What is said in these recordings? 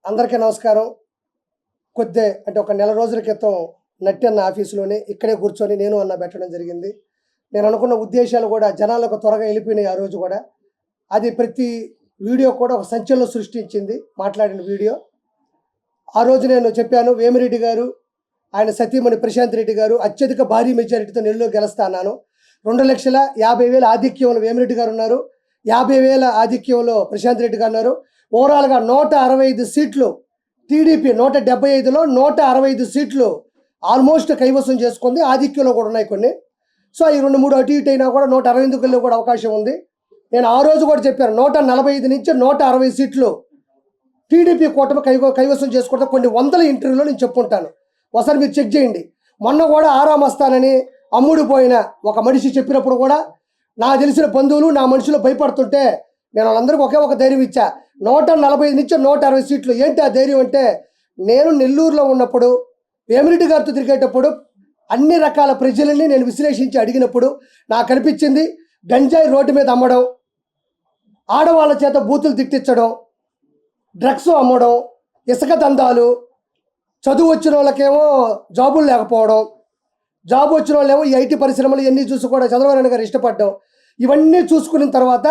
అందరికీ నమస్కారం. అంటే ఒక నెల రోజుల క్రితం నట్టి అన్న ఆఫీసులోనే ఇక్కడే కూర్చొని నేను అన్న పెట్టడం జరిగింది. నేను అనుకున్న ఉద్దేశాలు కూడా జనాలకు త్వరగా వెళ్ళిపోయినాయి. ఆ రోజు కూడా అది ప్రతి వీడియో కూడా ఒక సంచలనం సృష్టించింది. మాట్లాడిన వీడియో ఆ రోజు నేను చెప్పాను, వేమిరెడ్డి గారు ఆయన సతీమణి ప్రశాంత్ రెడ్డి గారు అత్యధిక భారీ మెజారిటీతో నెల్లూరు గెలుస్తా అన్నాను. 2,50,000 ఆధిక్యంలో వేమిరెడ్డి గారు ఉన్నారు, 50,000 ఆధిక్యంలో ప్రశాంత్ రెడ్డి గారు ఉన్నారు. ఓవరాల్గా 165 సీట్లు టీడీపీ 175లో 165 సీట్లు ఆల్మోస్ట్ కైవసం చేసుకుంది. ఆధిక్యంలో కూడా ఉన్నాయి కొన్ని. సో ఈ 2-3 అటు ఇటు అయినా కూడా 162 కూడా అవకాశం ఉంది. నేను ఆ రోజు కూడా చెప్పాను, 145 నుంచి 160 సీట్లు టీడీపీ కూటమి కైవసం చేసుకుంటే కొన్ని వందల ఇంటర్వ్యూలో నేను చెప్పుకుంటాను. ఒకసారి మీరు చెక్ చేయండి. మొన్న కూడా ఆరామస్తానని అమ్ముడిపోయిన ఒక మనిషి చెప్పినప్పుడు కూడా నాకు తెలిసిన బంధువులు నా మనుషులు భయపడుతుంటే నేను వాళ్ళందరికీ ఒక ధైర్యం ఇచ్చా. 145 నుంచి 160 సీట్లు. ఏంటి ఆ ధైర్యం అంటే, నేను నెల్లూరులో ఉన్నప్పుడు వేమిరెడ్డి గారితో తిరిగేటప్పుడు అన్ని రకాల ప్రజలని నేను విశ్లేషించి అడిగినప్పుడు నాకు అనిపించింది, గంజాయి రోడ్డు మీద అమ్మడం, ఆడవాళ్ళ చేత బూతులు తిట్టించడం, డ్రగ్స్ అమ్మడం, ఇసుక దందాలు, చదువు వచ్చిన వాళ్ళకేమో జాబులు లేకపోవడం, జాబ్ వచ్చిన వాళ్ళేమో ఈ ఐటీ పరిశ్రమలు ఇవన్నీ చూసి కూడా చంద్రబాబు నాయుడు గారు ఇష్టపడ్డం, ఇవన్నీ చూసుకున్న తర్వాత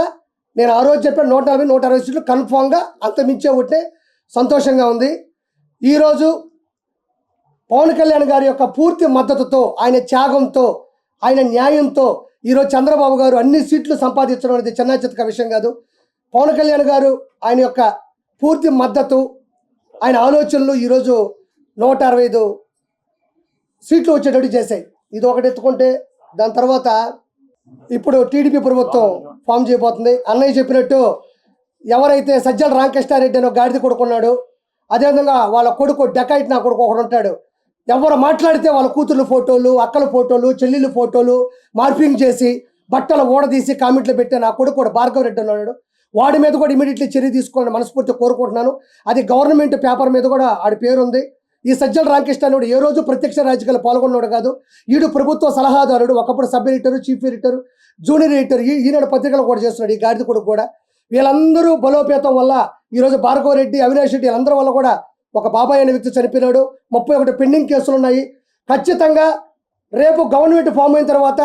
నేను ఆ రోజు చెప్పిన 140-160 సీట్లు కన్ఫామ్గా అంతమించే ఉంటే సంతోషంగా ఉంది. ఈరోజు పవన్ కళ్యాణ్ గారి యొక్క పూర్తి మద్దతుతో, ఆయన త్యాగంతో, ఆయన న్యాయంతో ఈరోజు చంద్రబాబు గారు అన్ని సీట్లు సంపాదించడం అనేది చిన్న చితక విషయం కాదు. పవన్ కళ్యాణ్ గారు ఆయన యొక్క పూర్తి మద్దతు, ఆయన ఆలోచనలు ఈరోజు 165 సీట్లు వచ్చేటట్టు చేశాయి. ఇది ఒకటి ఎత్తుకుంటే దాని తర్వాత ఇప్పుడు టీడీపీ ప్రభుత్వం ఫామ్ చేయబోతుంది. అన్నయ్య చెప్పినట్టు ఎవరైతే సజ్జల రామకృష్ణారెడ్డి అని గాడిద కొడుకున్నాడు, అదేవిధంగా వాళ్ళ కొడుకు డెకాయిట్ నా కొడుకు ఒకడు ఉంటాడు. ఎవరు మాట్లాడితే వాళ్ళ కూతుర్ల ఫోటోలు, అక్కల ఫోటోలు, చెల్లెళ్ళ ఫోటోలు మార్పింగ్ చేసి బట్టలు ఊడదీసి కామెంట్లు పెట్టే నా కొడుకు కూడా భార్గవ రెడ్డి ఉన్నాడు. వాడి మీద కూడా ఇమీడియట్లీ చర్య తీసుకోవాలని మనస్ఫూర్తిగా కోరుకుంటున్నాను. అది గవర్నమెంట్ పేపర్ మీద కూడా ఆడి పేరు ఉంది. ఈ సజ్జల రామకృష్ణారెడ్డి ఏ రోజు ప్రత్యక్ష రాజకీయాలు పాల్గొన్నాడు కాదు. ఈడు ప్రభుత్వ సలహాదారుడు, ఒకప్పుడు sub editor, chief editor, junior editor, Eenadu పత్రికలు కూడా చేస్తున్నాడు ఈ గాడిద కొడుకు కూడా. వీళ్ళందరూ బలోపేతం వల్ల ఈరోజు భార్గవ రెడ్డి, అవినాష్ రెడ్డి వీళ్ళందరి వల్ల కూడా ఒక బాబాయ్ అనే వ్యక్తి చనిపోయినాడు. 31 పెండింగ్ కేసులు ఉన్నాయి. ఖచ్చితంగా రేపు గవర్నమెంట్ ఫామ్ అయిన తర్వాత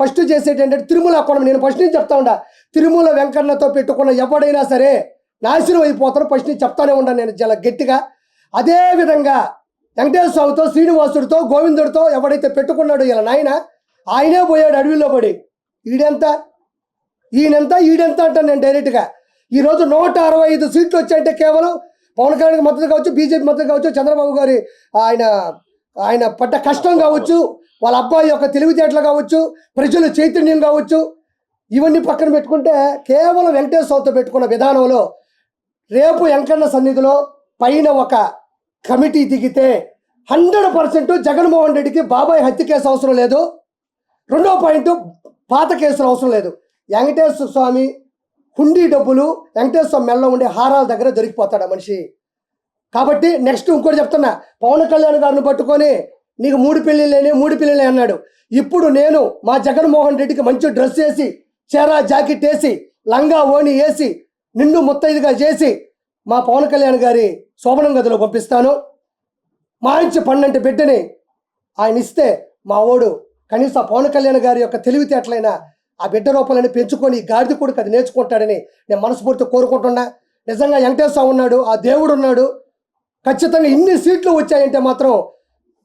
ఫస్ట్ చేసేటి ఏంటంటే తిరుమల అకౌంట్. నేను ఫస్ట్ నుంచి చెప్తా ఉండా, తిరుమల వెంకన్నతో పెట్టుకున్న ఎవడైనా సరే నాశనం అయిపోతారు. ఫస్ట్ నుంచి చెప్తానే ఉన్నాను నేను చాలా గట్టిగా. అదేవిధంగా వెంకటేశ్వర స్వామితో, శ్రీనివాసుడితో, గోవిందుడితో ఎవడైతే పెట్టుకున్నాడో ఇలా నాయన, ఆయనే పోయాడు అడవిలో పడి. ఈడెంత అంటాను నేను డైరెక్ట్గా. ఈరోజు 165 సీట్లు వచ్చాయంటే కేవలం పవన్ కళ్యాణ్ మద్దతు కావచ్చు, బీజేపీ మద్దతు కావచ్చు, చంద్రబాబు గారి ఆయన పడ్డ కష్టం కావచ్చు, వాళ్ళ అబ్బాయి యొక్క తెలివితేటలు కావచ్చు, ప్రజల చైతన్యం కావచ్చు, ఇవన్నీ పక్కన పెట్టుకుంటే కేవలం వెంకటేశ్వర స్వామితో పెట్టుకున్న విధానంలో రేపు వెంకన్న సన్నిధిలో పైన ఒక కమిటీ దిగితే 100% జగన్మోహన్ రెడ్డికి బాబాయ్ హత్య కేసు అవసరం లేదు. రెండో పాయింట్, పాత కేసులు అవసరం లేదు. వెంకటేశ్వర స్వామి హుండీ డబ్బులు వెంకటేశ్వర స్వామి మెల్ల ఉండే హారాల దగ్గర దొరికిపోతాడు ఆ మనిషి. కాబట్టి నెక్స్ట్ ఇంకోటి చెప్తున్నా, పవన్ కళ్యాణ్ గారిని పట్టుకొని నీకు 3 పెళ్ళిళ్ళే అన్నాడు. ఇప్పుడు నేను మా జగన్మోహన్ రెడ్డికి మంచి డ్రెస్ వేసి, చీర జాకెట్ వేసి, లంగా ఓణి వేసి, నిండు ముత్తైదుగా చేసి మా పవన్ కళ్యాణ్ గారి శోభనం గదిలో పంపిస్తాను. మంచి పన్నంటి బిడ్డని ఆయన ఇస్తే మా ఓడు కనీసం పవన్ కళ్యాణ్ గారి యొక్క తెలివితేటలైన ఆ బిడ్డ రూపాలని పెంచుకొని గాడిద కొడుకు అది నేర్చుకుంటాడని నేను మనస్ఫూర్తిగా కోరుకుంటున్నా. నిజంగా వెంకటేశ్వర ఉన్నాడు, ఆ దేవుడు ఉన్నాడు. ఖచ్చితంగా ఇన్ని సీట్లు వచ్చాయంటే మాత్రం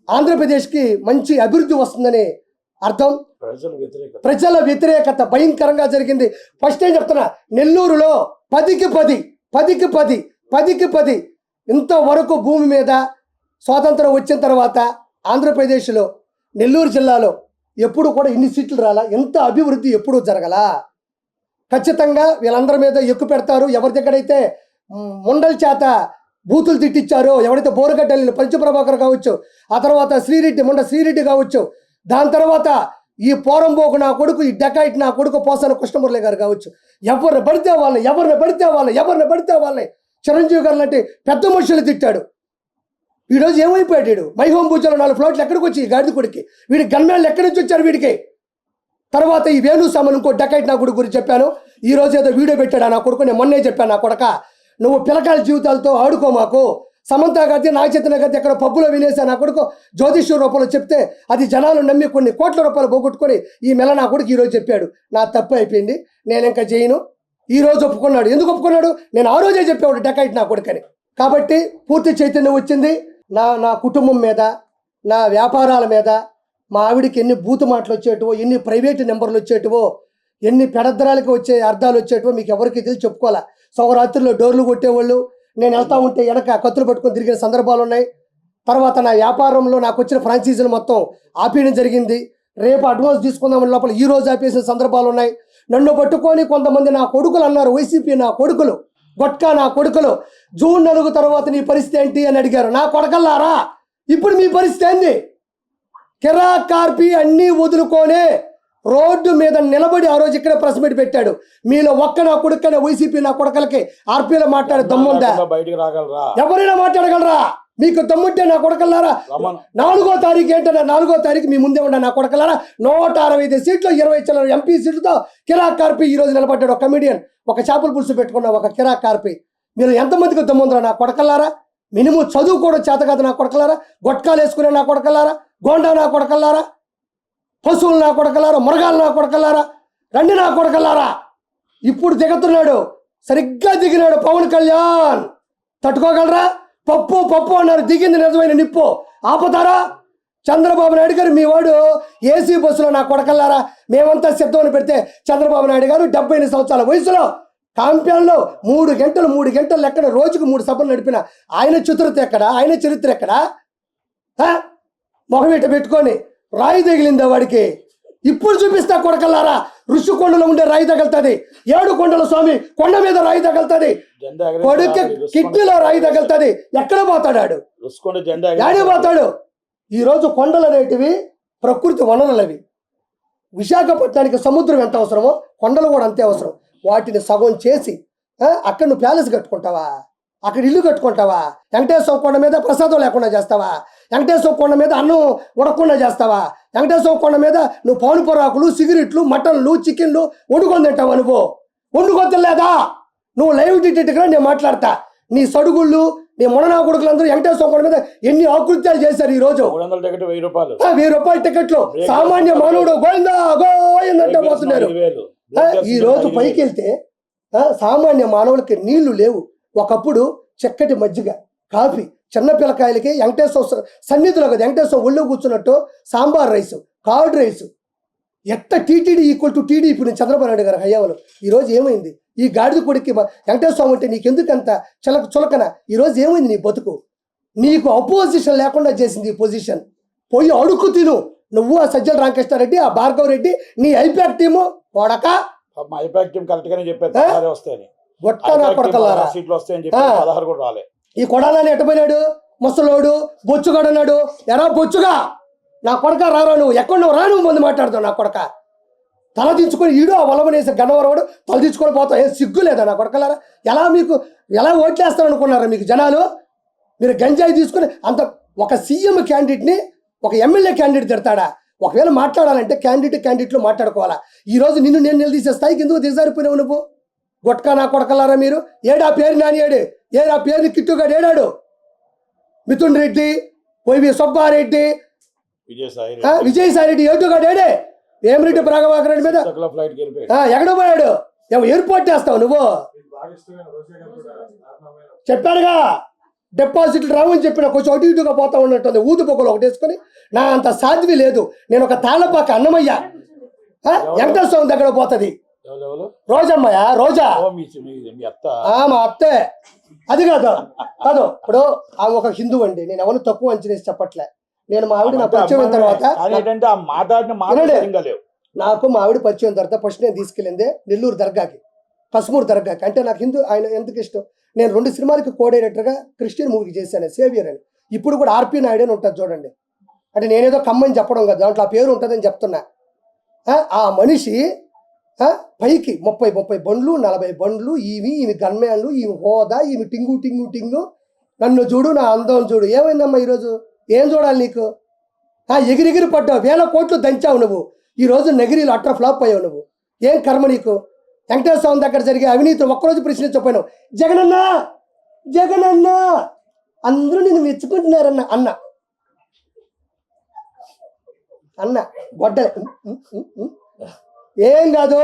ఆంధ్రప్రదేశ్కి మంచి అభివృద్ధి వస్తుందని అర్థం. ప్రజల వ్యతిరేకత భయంకరంగా జరిగింది. ఫస్ట్ ఏం చెప్తున్నా, నెల్లూరులో 10కి 10 ఇంతవరకు భూమి మీద స్వాతంత్రం వచ్చిన తర్వాత ఆంధ్రప్రదేశ్లో నెల్లూరు జిల్లాలో ఎప్పుడు కూడా ఇన్ని సీట్లు రాలా, ఎంత అభివృద్ధి ఎప్పుడూ జరగలా. ఖచ్చితంగా వీళ్ళందరి మీద ఎక్కువ పెడతారు. ఎవరి దగ్గరైతే ముండల చేత బూతులు తిట్టించారో, ఎవరైతే బోరగడ్డల్ని పంచప్రభాకర్ కావచ్చు, ఆ తర్వాత ముండ శ్రీరెడ్డి కావచ్చు, దాని తర్వాత ఈ పోరంబోకు నా కొడుకు, ఈ డెకాయిట్ నా కొడుకు పోసాన కృష్ణమురళి గారు కావచ్చు, ఎవరిని పడితే వాళ్ళని చిరంజీవి గారు లాంటి పెద్ద మనుషులు తిట్టాడు. ఈరోజు ఏమైపోయాడు వీడు? మైహోం పూజలో 4 ఫ్లోట్లు ఎక్కడికి వచ్చి ఈ గాడిద కొడుకి? వీడి గన్మేళ్ళు ఎక్కడి నుంచి వచ్చారు వీడికి? తర్వాత ఈ వేణు సామాన్ ఇంకో డెకాయిట్ నా కొడుకు గురించి చెప్పాను. ఈరోజు ఏదో వీడియో పెట్టాడు నా కొడుకు. నేను మొన్నే చెప్పాను, నా కొడక నువ్వు పిల్లకాయల జీవితాలతో ఆడుకో మాకు. సమంత గారి నాగచైతన్య గారి ఎక్కడ పబ్బులో వినేసా నా కొడుకు జ్యోతిష్య రూపంలో చెప్తే అది జనాలు నమ్మి కొన్ని కోట్ల రూపాయలు పోగొట్టుకొని ఈ మెల నా కొడుకు ఈరోజు చెప్పాడు. నా తప్పు అయిపోయింది, నేను ఇంకా చేయను. ఈరోజు ఒప్పుకున్నాడు. ఎందుకు ఒప్పుకున్నాడు? నేను ఆ రోజే చెప్పేవాడు డెకాయిట్ నా కొడుకని. కాబట్టి పూర్తి చైతన్యం వచ్చింది. నా కుటుంబం మీద, నా వ్యాపారాల మీద, మా ఆవిడికి ఎన్ని బూతు మాటలు వచ్చేటివో, ఎన్ని ప్రైవేటు నెంబర్లు వచ్చేటివో, ఎన్ని పెడద్దరాలకి వచ్చే అర్థాలు వచ్చేటివో మీకు ఎవరికి తెలిసి చెప్పుకోవాలా. సౌరాత్రిలో డోర్లు కొట్టేవాళ్ళు, నేను వెళ్తా ఉంటే వెనక కత్తులు పట్టుకొని తిరిగిన సందర్భాలు ఉన్నాయి. తర్వాత నా వ్యాపారంలో నాకు వచ్చిన ఫ్రాంచైజీలు మొత్తం ఆపేయడం జరిగింది. రేపు అడ్వాన్స్ తీసుకుందామని లోపల ఈ రోజు ఆపేసిన సందర్భాలు ఉన్నాయి. నన్ను పట్టుకొని కొంతమంది నా కొడుకులు అన్నారు, వైసీపీ నా కొడుకులు, గొట్కా నా కొడుకులు, జూన్ 4 తర్వాత నీ పరిస్థితి ఏంటి అని అడిగారు. నా కొడకల్లారా, ఇప్పుడు మీ పరిస్థితి ఏంది? కిరా కార్పి అన్నీ వదులుకొనే రోడ్డు మీద నిలబడి ఆ రోజు ఇక్కడ ప్రెస్ మీట్ పెట్టాడు. మీలో ఒక్క నా కొడుకనే వైసీపీ నా కొడకలకి ఆర్పీలో మాట్లాడే దమ్ముందా? ఎవరైనా మాట్లాడగలరా? మీకు దమ్ముంటే నా కొడకల్లారా 4వ తారీఖు ఏంటన్నా, 4వ తారీఖు మీ ముందే ఉండ నా కొడకల్లారా. 165 సీట్లు 20 చిల్లర ఎంపీ సీట్లతో కిరాక్ కార్పి ఈ రోజు నిలబడ్డాడు. ఒక కమిడియన్, ఒక చేపల పులుసు పెట్టుకున్న ఒక కిరాక్ కార్పి. మీరు ఎంతమందికి దమ్ముందరా నా కొడకల్లారా? మినిమం చదువు కూడా చేత కాదు నా కొడకల్లారా. గొట్కాలు వేసుకునే నా కొడకల్లారా, గోండా నా కొడకల్లారా, పశువులు నా కొడకల్లారా, మృగాలు నా కొడకల్లారా, రండి నా కొడకల్లారా. ఇప్పుడు దిగుతున్నాడు, సరిగ్గా దిగినాడు పవన్ కళ్యాణ్. తట్టుకోగలరా? పప్పు పప్పు అన్నారు, దిగింది నిజమైన నిప్పు. ఆపుతారా? చంద్రబాబు నాయుడు గారు మీ వాడు ఏసీ బస్సులో నా కొడకల్లారా మేమంతా సిద్ధమని పెడితే చంద్రబాబు నాయుడు గారు 78 సంవత్సరాల వయసులో కాంప్యాన్లో 3 గంటలు ఎక్కడ రోజుకు 3 సభలు నడిపిన ఆయన చతురత ఎక్కడ? ఆయన చరిత్ర ఎక్కడ? మొహమీట పెట్టుకొని రాయి తగిలిందా వాడికి? ఇప్పుడు చూపిస్తా కొడకల్లారా. ఋషికొండలో ఉండే రాయి తగలుతుంది, 7 కొండల స్వామి కొండ మీద రాయి తగలుతుంది, కొడుకు కిడ్నీలో రాయి తగలుతుంది. ఎక్కడ పోతాడు? యాడే పోతాడు? ఈరోజు కొండలు అనేటివి ప్రకృతి వనరులు. అవి విశాఖపట్నానికి సముద్రం ఎంత అవసరమో కొండలు కూడా అంతే అవసరం. వాటిని సగం చేసి అక్కడ నువ్వు ప్యాలెస్ కట్టుకుంటావా? అక్కడ ఇల్లు కట్టుకుంటావా? వెంకటేశ్వర కొండ మీద ప్రసాదం లేకుండా చేస్తావా? వెంకటేశ్వర కొండ మీద అన్నం ఉడకుండా చేస్తావా? వెంకటేశ్వర కొండ మీద నువ్వు పౌను పొరాకులు, సిగరెట్లు, మటన్లు, చికెన్లు వండుకొని తింటావా? నువ్వు వండుకొని తినలేదా? నువ్వు లైవ్ డిటెక్ట్గా నేను మాట్లాడతా. నీ సడుగుళ్ళు, నీ మొననా కొడుకులందరూ వెంకటేశ్వర కొండ మీద ఎన్ని ఆకృత్యాలు చేశారు. ఈ రోజు 1000 రూపాయల టికెట్లు సామాన్య మానవుడు గోయిందా గోయిందంటే పోతున్నారు. ఈ రోజు పైకి వెళ్తే సామాన్య మానవులకి నీళ్లు లేవు. ఒకప్పుడు చక్కటి మజ్జిగ, కాఫీ, చిన్న పిల్లకాయలకి వెంకటేశ్వర సన్నిధిలో కదా వెంకటేశ్వర ఒళ్ళో కూర్చున్నట్టు సాంబార్ రైసు, కార్డ్ రైసు. ఎట్ట టీటీడీ ఈక్వల్ టు టీడీ ఇప్పుడు చంద్రబాబు నాయుడు గారు హయాంలో. ఈరోజు ఏమైంది? ఈ గాడిద కొడుక్కి వెంకటేశ్వర అంటే నీకెందుకంత చులకన? ఈరోజు ఏమైంది నీ బతుకు? నీకు అపోజిషన్ లేకుండా చేసింది ఈ పొజిషన్. పోయి అడుక్కు తిను. నువ్వు ఆ సజ్జల రామకృష్ణారెడ్డి, ఆ భార్గవ రెడ్డి, నీ ఐపాక్ టీము కొడక. ఈ కొడాలని ఎట్టపోయినాడు? ముసలోడు బొచ్చుగాడు అన్నాడు. ఎరా బొచ్చుగా నా కొడక రారా, నువ్వు ఎక్కడ నువ్వు రా, నువ్వు ముందు మాట్లాడుతావు నా కొడక. తల దించుకొని ఈడు ఆ వలమనేసి గన్నవరవాడు తల దించుకొని పోతావు. ఏం సిగ్గు లేదా నా కొడకలారా? ఎలా ఓట్లేస్తారు అనుకున్నారా మీకు జనాలు? మీరు గంజాయి తీసుకుని అంత ఒక సీఎం క్యాండిడేట్ని ఒక ఎమ్మెల్యే క్యాండిడేట్ తిడతాడా? ఒకవేళ మాట్లాడాలంటే క్యాండిడేట్లు మాట్లాడుకోవాలా. ఈరోజు నిన్ను నేను నిలదీసే స్థాయికి ఎందుకు దిగజారిపోయినావు నువ్వు? గొట్కా నా కొడకలారా మీరు. ఏడా పేరు నాని ఏడు? ఏడా పేరుని కిట్టుగాడు ఏడాడు? మిథున్ రెడ్డి, వైవి సుబ్బారెడ్డి, విజయసాయి రెడ్డి ఏటుగాడు ఏడే? వేమిరెడ్డి ప్రభాకర్ రెడ్డి మీద ఎక్కడో పోయాడు. ఎయిర్పోర్ట్ చేస్తావు నువ్వు. చెప్పాడుగా డిపాజిట్లు రావని చెప్పిన కొంచెం అటు ఇటుగా పోతా ఉన్నట్టుంది. ఊదు పొగలు ఒకటి వేసుకొని నా అంత సాధ్వి లేదు. నేను ఒక తాళ్ళపాక అన్నమయ్య వెంకటేశ్వర స్వామి దగ్గర పోతుంది. రోజమ్మయ్య, రోజా మా అత్తే. అది కాదు ఇప్పుడు ఆమె ఒక హిందూ అండి. నేను ఎవరు తక్కువ అంచనేసి చెప్పట్లే. నేను మా ఆవిడ నా పరిచయం అయిన తర్వాత నాకు మా ఆవిడ పరిచయం తర్వాత ఫస్ట్ నేను తీసుకెళ్ళిందే నెల్లూరు దర్గాకి, కస్మూర్ దర్గాకి. అంటే నాకు హిందూ ఆయన ఎందుకు ఇష్టం. నేను 2 సినిమాలకి కో డైరెక్టర్గా క్రిస్టియన్ మూవీకి చేశాను, సేవియర్ అని. ఇప్పుడు కూడా ఆర్పి నాయుడు అని ఉంటుంది చూడండి. అంటే నేనేదో కమ్మని చెప్పడం కదా, దాంట్లో ఆ పేరు ఉంటుందని చెప్తున్నా. ఆ మనిషి పైకి 30 బండ్లు 40 బండ్లు, ఈమె గన్మ్యాన్లు, ఈమె హోదా, ఈమె టింగు. నన్ను చూడు, నా అందం చూడు. ఏమైందమ్మా ఈరోజు? ఏం చూడాలి నీకు? ఎగిరిగిరి పడ్డావు, 1000 కోట్లు దంచావు నువ్వు. ఈరోజు నగిరిలో అట్ర ఫ్లాప్ అయ్యావు నువ్వు. ఏం కర్మ నీకు? వెంకటేశ్వర స్వామి దగ్గర జరిగే అవినీతి ఒక్కరోజు ప్రశ్నించకపోయినావు. జగనన్న అందరూ నేను మెచ్చుకుంటున్నారన్న అన్న అన్న గొడ్డలే ఏం కాదు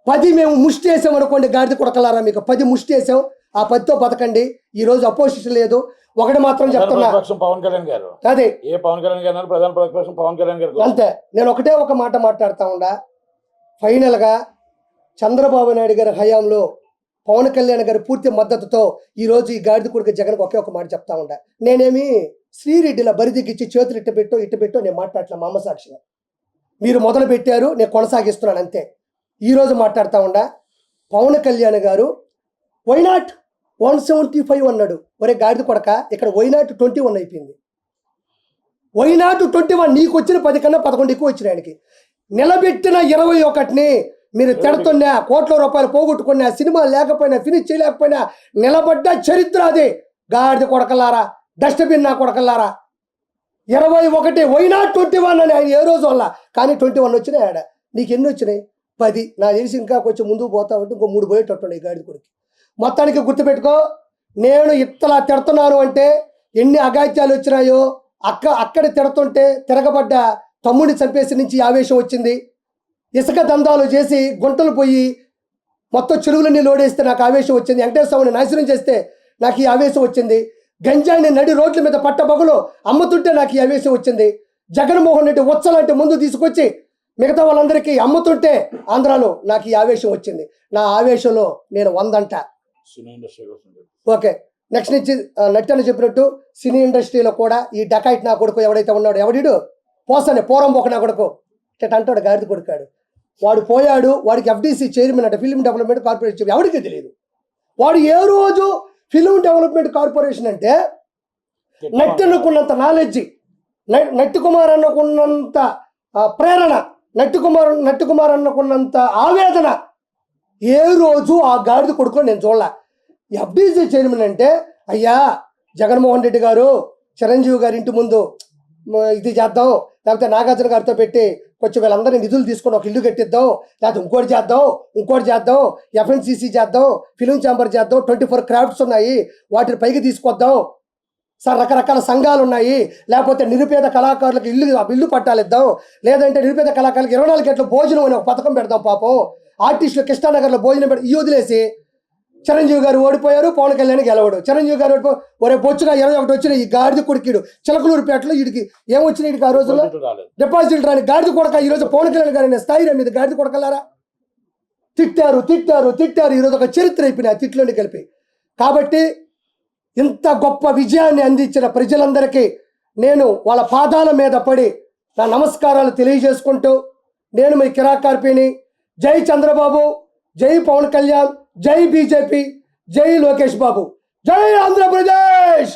10 మేము ముష్టి వేసాం అనుకోండి, గాడిద కొడకలారా మీకు 10 ముష్టి వేసాం, ఆ 10తో బతకండి. ఈ రోజు అపోజిషన్ లేదు. ఒకటి మాత్రం చెప్తున్నా, పవన్ కళ్యాణ్ గారు అదే ఏ పవన్ కళ్యాణ్ గారు ప్రధాన ప్రతిపక్షం పవన్ కళ్యాణ్ గారు అంతే. నేను ఒకటే ఒక మాట మాట్లాడుతా ఉండా, ఫైనల్గా చంద్రబాబు నాయుడు గారి హయాంలో పవన్ కళ్యాణ్ గారి పూర్తి మద్దతుతో ఈరోజు ఈ గాడిద కొడుకు జగన్కి ఒకే ఒక మాట చెప్తా ఉండా. నేనేమి శ్రీరెడ్డిలా బరిదిగిచ్చి చేతులు ఇట్టు పెట్టో నేను మాట్లాడలే. మా అమ్మ సాక్షిగా మీరు మొదలు పెట్టారు, నేను కొనసాగిస్తున్నాను అంతే. ఈరోజు మాట్లాడుతూ ఉండా, పవన్ కళ్యాణ్ గారు వైనాట్ 175 అన్నాడు. ఒరే గాడిద కొడక, ఇక్కడ వైనాట్ 21 అయిపోయింది. వైనాట్ 21, నీకు వచ్చిన 10 కన్నా 11 ఎక్కువ వచ్చిన ఆయనకి. నిలబెట్టిన 21ని మీరు తిడుతున్నా, కోట్ల రూపాయలు పోగొట్టుకున్నా, సినిమా లేకపోయినా, ఫినిష్ చేయలేకపోయినా నిలబడ్డ చరిత్ర అదే. గాడిద కొడకలారా, డస్ట్బిన్ నా కొడకలారా, 21 వైనాట్ 21 అని ఆయన ఏ రోజు వల్ల, కానీ 21 వచ్చినాయి ఆడ. నీకు ఎన్ని వచ్చినాయి? 10. నా తెలిసి ఇంకా కొంచెం ముందుకు పోతా ఉంటే ఇంకో 3 పోయేటట్టు ఈ గాడిద కొడుకు. మొత్తానికి గుర్తుపెట్టుకో, నేను ఇత్తలా తిడుతున్నాను అంటే ఎన్ని అగాత్యాలు వచ్చినాయో, అక్కడ తిడుతుంటే తిరగబడ్డ తమ్ముడిని చంపేసి నుంచి ఆవేశం వచ్చింది. ఇసుక దందాలు చేసి గుంటలు పోయి మొత్తం చెరువులన్నీ లోడేస్తే నాకు ఆవేశం వచ్చింది. వెంకటేశ్వరుని నాశనం చేస్తే నాకు ఈ ఆవేశం వచ్చింది. గంజాయిని నడి రోడ్ల మీద పట్టబగులు అమ్ముతుంటే నాకు ఈ ఆవేశం వచ్చింది. జగన్మోహన్ రెడ్డి ఉచ్చలాంటి ముందు తీసుకొచ్చి మిగతా వాళ్ళందరికీ అమ్ముతుంటే ఆంధ్రాలో నాకు ఈ ఆవేశం వచ్చింది. నా ఆవేశంలో నేను 100 అంట. ఓకే, నెక్స్ట్ నుంచి నట్టని చెప్పినట్టు సినీ ఇండస్ట్రీలో కూడా ఈ డకాయిట్ నా కొడుకు ఎవడైతే ఉన్నాడో, ఎవడిడు పోసనే పోరంబోక నా కొడుకు ఇట్ట అంటాడు, గాడిద కొడుకాడు. వాడు పోయాడు, వాడికి FDC చైర్మన్ అంటే ఫిల్మ్ డెవలప్మెంట్ కార్పొరేషన్, ఎవరికి తెలియదు. వాడు ఏ రోజు ఫిల్మ్ డెవలప్మెంట్ కార్పొరేషన్ అంటే నట్టుకున్నంత నాలెడ్జి, నట్టు కుమార్ అన్నకున్నంత ప్రేరణ, నట్టు కుమార్ అన్నకున్నంత ఆవేదన ఏ రోజు ఆ గాడిద కొడుకులో నేను చూడలే. FDC చైర్మన్ అంటే, అయ్యా జగన్మోహన్ రెడ్డి గారు చిరంజీవి గారి ఇంటి ముందు ఇది చేద్దాం, లేకపోతే నాగార్జున గారితో పెట్టి కొంచెం వీళ్ళందరినీ నిధులు తీసుకొని ఒక ఇల్లు కట్టిద్దాం, లేకపోతే ఇంకోటి చేద్దాం, FNCC చేద్దాం, ఫిలిం ఛాంబర్ చేద్దాం, 24 క్రాఫ్ట్స్ ఉన్నాయి వాటిని పైకి తీసుకొద్దాం సార్, రకరకాల సంఘాలు ఉన్నాయి, లేకపోతే నిరుపేద కళాకారులకు ఇల్లు పట్టాలు ఇద్దాం, లేదంటే నిరుపేద కళాకారులకు 24 గంటల భోజనం అని ఒక పథకం పెడదాం, పాపం ఆర్టిస్టులు కృష్ణానగర్లో భోజనం పెట్టి ఈ వదిలేసి చిరంజీవి గారు ఓడిపోయారు, పవన్ కళ్యాణ్ గెలవడు. చిరంజీవి గారు ఓడిపో ఒరే బొచ్చుగా 21 వచ్చిన ఈ గాడిద కొడుకుడు చిలకలూరుపేటలో వీడికి ఏమొచ్చినాయి? వీడికి ఆ రోజుల్లో డిపాజిట్ రాని గాడిద కొడక ఈరోజు పవన్ కళ్యాణ్ గారి స్థాయి మీద గాడిద కొడకలారా తిట్టారు. ఈరోజు ఒక చరిత్ర అయిపోయినాయి ఆ తిట్లోని కలిపి. కాబట్టి ఇంత గొప్ప విజయాన్ని అందించిన ప్రజలందరికీ నేను వాళ్ళ పాదాల మీద పడి నా నమస్కారాలు తెలియజేసుకుంటూ, నేను మీ కిరాకార్పిని. జై చంద్రబాబు, జై పవన్ కళ్యాణ్, జై బీజేపీ, జై లోకేష్ బాబు, జై ఆంధ్రప్రదేశ్.